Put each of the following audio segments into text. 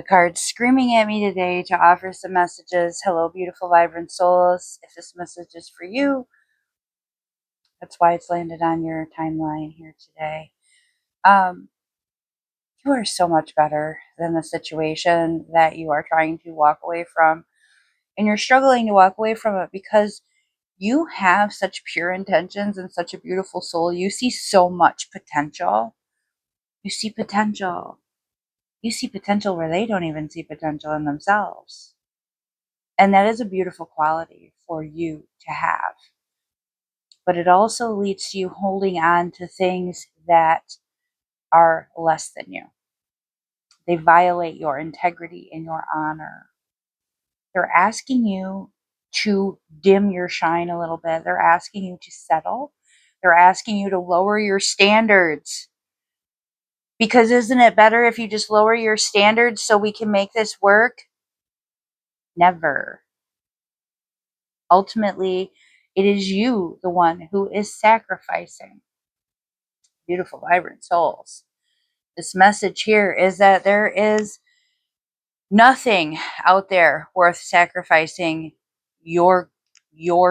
The card's screaming at me today to offer some messages. Hello, beautiful, vibrant souls. If this message is for you, that's why it's landed on your timeline here today. You are so much better than the situation that you are trying to walk away from. And you're struggling to walk away from it because you have such pure intentions and such a beautiful soul. You see so much potential. You see potential. You see potential where they don't even see potential in themselves. And that is a beautiful quality for you to have. But it also leads to you holding on to things that are less than you. They violate your integrity and your honor. They're asking you to dim your shine a little bit. They're asking you to settle. They're asking you to lower your standards. Because isn't it better if you just lower your standards so we can make this work? Never. Ultimately, it is you, the one who is sacrificing. Beautiful, vibrant souls. This message here is that there is nothing out there worth sacrificing your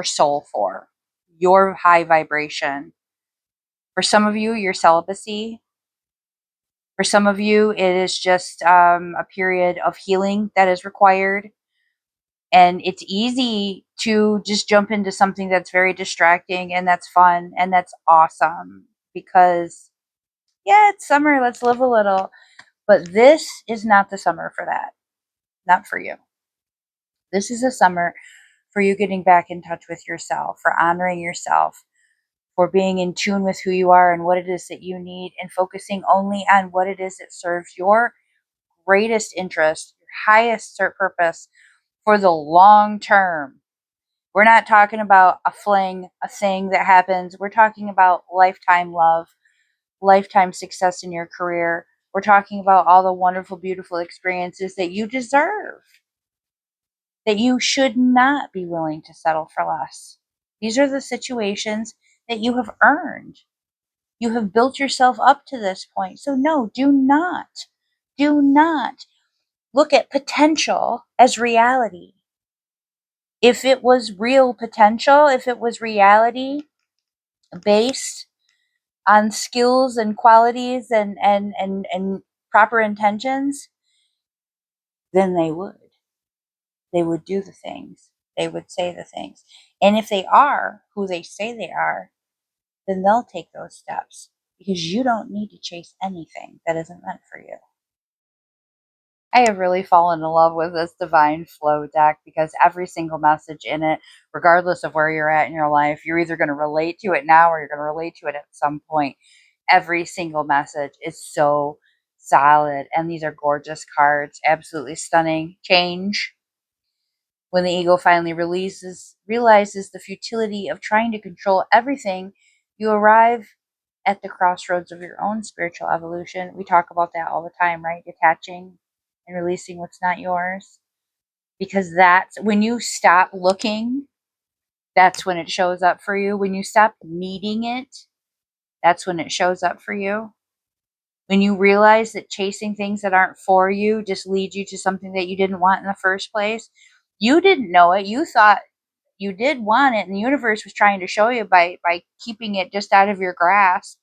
soul for, your high vibration. For some of you, your celibacy. For some of you, it is just a period of healing that is required. And it's easy to just jump into something that's very distracting and that's fun and that's awesome because, yeah, it's summer, let's live a little. But this is not the summer for that. Not for you. This is a summer for you getting back in touch with yourself, for honoring yourself, for being in tune with who you are and what it is that you need, and focusing only on what it is that serves your greatest interest, your highest purpose for the long term. We're not talking about a fling, a thing that happens. We're talking about lifetime love, lifetime success in your career. We're talking about all the wonderful, beautiful experiences that you deserve, that you should not be willing to settle for less. These are the situations that you have earned. You have built yourself up to this point. So, no, do not look at potential as reality. If it was real potential, if it was reality based on skills and qualities and proper intentions, then they would. They would do the things. They would say the things. And if they are who they say they are, then they'll take those steps because you don't need to chase anything that isn't meant for you. I have really fallen in love with this Divine Flow deck because every single message in it, regardless of where you're at in your life, you're either going to relate to it now or you're going to relate to it at some point. Every single message is so solid, and these are gorgeous cards, absolutely stunning. Change. When the ego finally realizes the futility of trying to control everything, you arrive at the crossroads of your own spiritual evolution. We talk about that all the time, right? Detaching and releasing what's not yours. Because that's when you stop looking, that's when it shows up for you. When you stop needing it, that's when it shows up for you. When you realize that chasing things that aren't for you just leads you to something that you didn't want in the first place. You didn't know it. You thought you did want it, and the universe was trying to show you by keeping it just out of your grasp.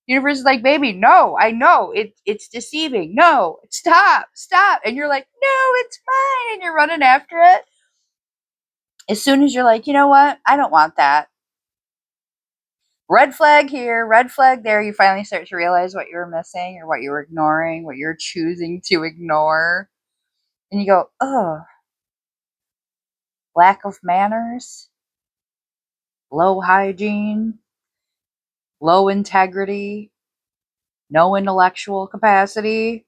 The universe is like, baby, no, I know it's deceiving. No, stop. And you're like, no, it's mine. And you're running after it. As soon as you're like, you know what? I don't want that. Red flag here, red flag there. You finally start to realize what you were missing or what you were ignoring, what you're choosing to ignore. And you go, oh, lack of manners, low hygiene, low integrity, no intellectual capacity,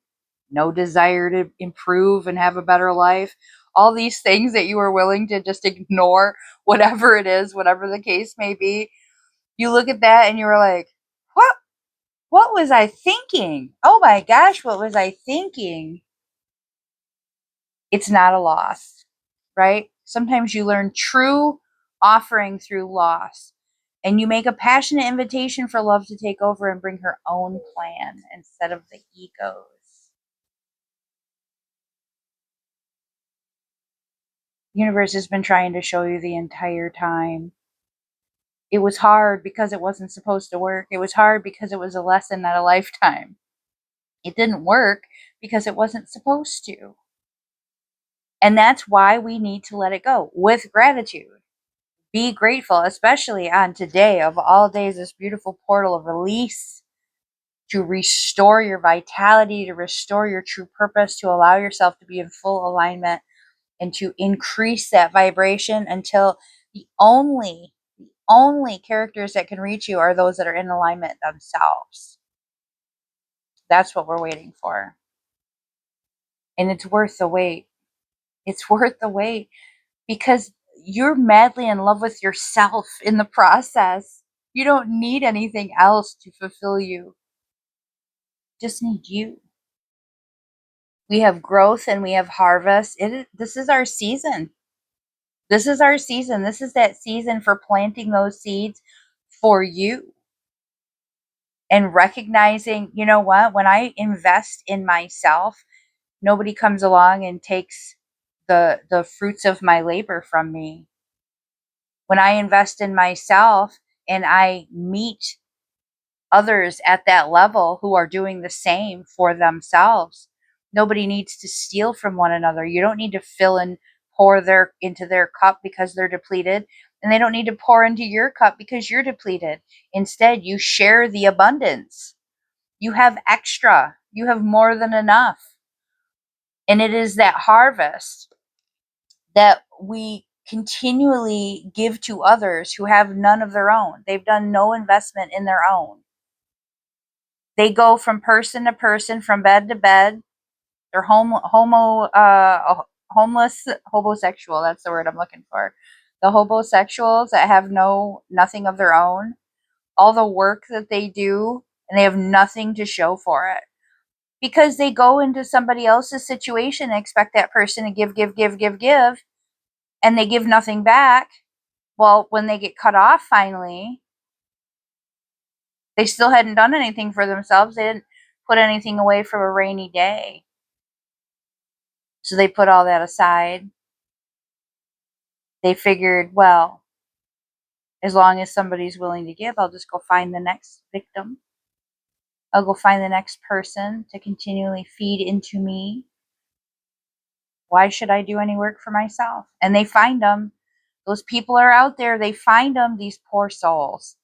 no desire to improve and have a better life. All these things that you are willing to just ignore, whatever it is, whatever the case may be. You look at that and you were like, what? What was I thinking? Oh my gosh, what was I thinking? It's not a loss, right? Sometimes you learn true offering through loss. And you make a passionate invitation for love to take over and bring her own plan instead of the ego's. Universe has been trying to show you the entire time. It was hard because it wasn't supposed to work. It was hard because it was a lesson, not a lifetime. It didn't work because it wasn't supposed to. And that's why we need to let it go with gratitude. Be grateful, especially on today of all days, this beautiful portal of release to restore your vitality, to restore your true purpose, to allow yourself to be in full alignment and to increase that vibration until the only characters that can reach you are those that are in alignment themselves. That's what we're waiting for. And it's worth the wait. It's worth the wait because you're madly in love with yourself in the process. You don't need anything else to fulfill you. Just need you. We have growth and we have harvest. This is our season. This is our season. This is that season for planting those seeds for you and recognizing, you know what, when I invest in myself, nobody comes along and takes the fruits of my labor from me. When I invest in myself and I meet others at that level who are doing the same for themselves, nobody needs to steal from one another. You don't need to fill and pour into their cup because they're depleted, and they don't need to pour into your cup because you're depleted. Instead, you share the abundance. You have extra. You have more than enough. And it is that harvest that we continually give to others who have none of their own. They've done no investment in their own. They go from person to person, from bed to bed. They're homeless, homosexual. That's the word I'm looking for. The homosexuals that have nothing of their own. All the work that they do, and they have nothing to show for it because they go into somebody else's situation and expect that person to give, and they give nothing back. Well, when they get cut off finally, they still hadn't done anything for themselves. They didn't put anything away from a rainy day. So they put all that aside. They figured, well, as long as somebody's willing to give, I'll just go find the next victim. I'll go find the next person to continually feed into me. Why should I do any work for myself? And they find them. Those people are out there. They find them, these poor souls.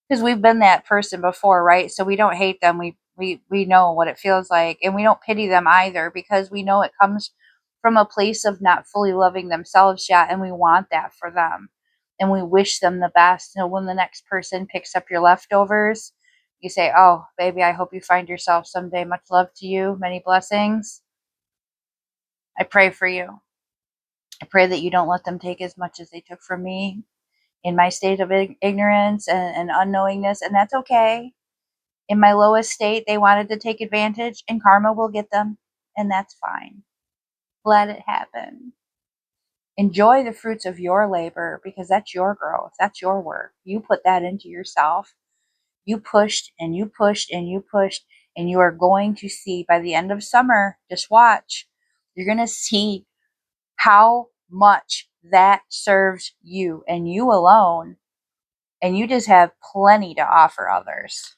Because we've been that person before, right? So we don't hate them. We know what it feels like, and we don't pity them either because we know it comes from a place of not fully loving themselves yet, and we want that for them, and we wish them the best. And when the next person picks up your leftovers, you say, "Oh, baby, I hope you find yourself someday. Much love to you. Many blessings. I pray for you. I pray that you don't let them take as much as they took from me in my state of ignorance and unknowingness, and that's okay. In my lowest state, they wanted to take advantage, and karma will get them, and that's fine. Let it happen. Enjoy the fruits of your labor because that's your growth. That's your work. You put that into yourself. You pushed and you pushed and you pushed, and you are going to see by the end of summer, just watch, you're going to see how much that serves you and you alone, and you just have plenty to offer others.